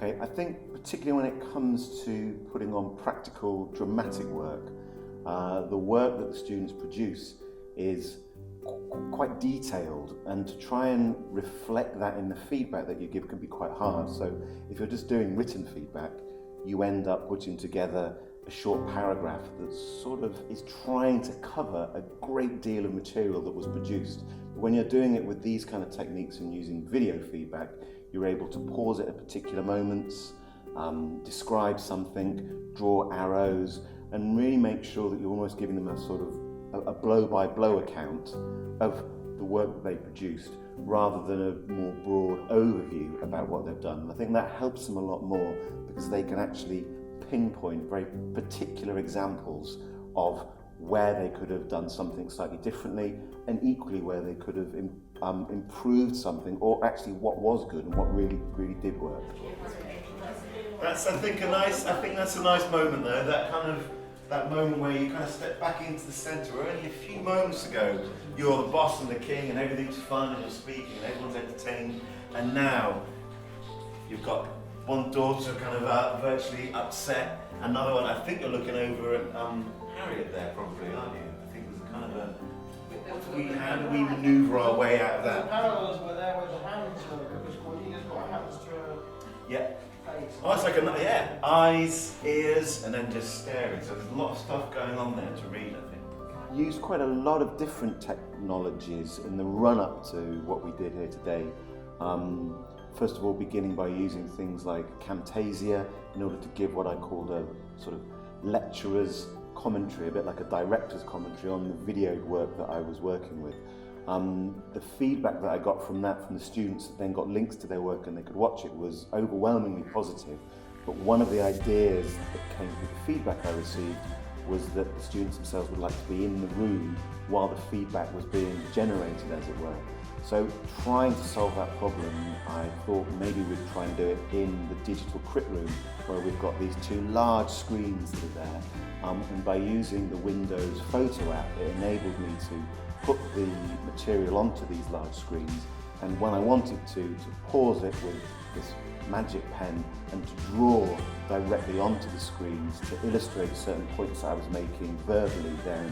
Okay, I think particularly when it comes to putting on practical dramatic work, the work that the students produce is quite detailed, and to try and reflect that in the feedback that you give can be quite hard. So if you're just doing written feedback, you end up putting together a short paragraph that sort of is trying to cover a great deal of material that was produced. But when you're doing it with these kind of techniques and using video feedback, you're able to pause it at particular moments, describe something, draw arrows, and really make sure that you're almost giving them a sort of a blow-by-blow account of the work that they produced, rather than a more broad overview about what they've done. And I think that helps them a lot more, because they can actually pinpoint very particular examples of where they could have done something slightly differently, and equally where they could have improved something, or actually what was good and what really did work. That's, I think that's a nice moment though, that moment where you kind of step back into the centre. Only a few moments ago you're the boss and the king and everything's fun and you're speaking and everyone's entertained, and now you've got one daughter kind of virtually upset, another one, I think you're looking over at Harriet there probably, aren't you? I think there's a kind of a, how do we manoeuvre our way out of that? The parallels were there with the hands, because Cornelia's got hands to her Yeah. face. Oh, it's like eyes, ears, and then just staring. So there's a lot of stuff going on there to read, I think. Used quite a lot of different technologies in the run-up to what we did here today. First of all, beginning by using things like Camtasia in order to give what I called a sort of lecturer's commentary, a bit like a director's commentary on the videoed work that I was working with. The feedback that I got from that, from the students that then got links to their work and they could watch it, was overwhelmingly positive. But one of the ideas that came through the feedback I received was that the students themselves would like to be in the room while the feedback was being generated, as it were. So trying to solve that problem, I thought maybe we'd try and do it in the digital crit room, where we've got these two large screens that are there. And by using the Windows Photo app, it enabled me to put the material onto these large screens, and when I wanted to pause it with this magic pen and to draw directly onto the screens to illustrate certain points that I was making verbally there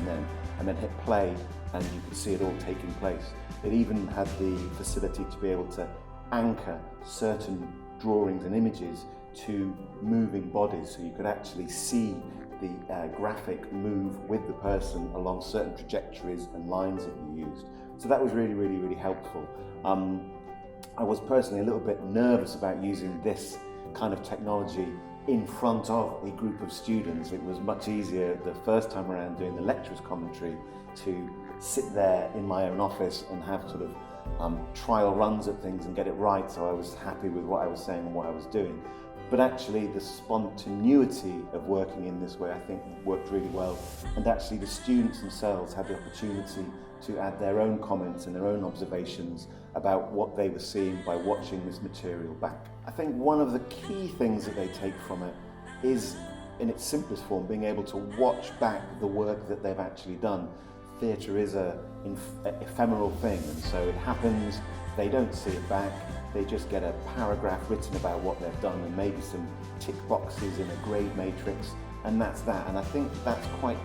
and then hit play, and you could see it all taking place. It even had the facility to be able to anchor certain drawings and images to moving bodies, so you could actually see the graphic move with the person along certain trajectories and lines that you used. So that was really helpful. I was personally a little bit nervous about using this kind of technology in front of a group of students. It was much easier the first time around doing the lecturer's commentary to sit there in my own office and have sort of trial runs at things and get it right, so I was happy with what I was saying and what I was doing. But actually the spontaneity of working in this way, I think, worked really well, and actually the students themselves had the opportunity to add their own comments and their own observations about what they were seeing by watching this material back. I think one of the key things that they take from it is, in its simplest form, being able to watch back the work that they've actually done. Theatre is an ephemeral thing, and so it happens, they don't see it back, they just get a paragraph written about what they've done and maybe some tick boxes in a grade matrix, and that's that. And I think that's quite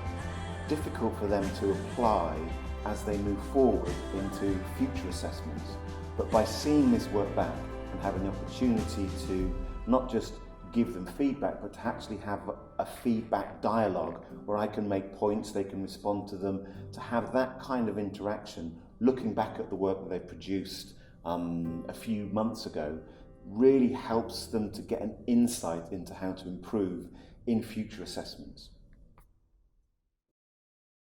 difficult for them to apply as they move forward into future assessments. But by seeing this work back and having the opportunity to not just give them feedback, but to actually have a feedback dialogue where I can make points, they can respond to them, to have that kind of interaction, looking back at the work that they've produced a few months ago, really helps them to get an insight into how to improve in future assessments.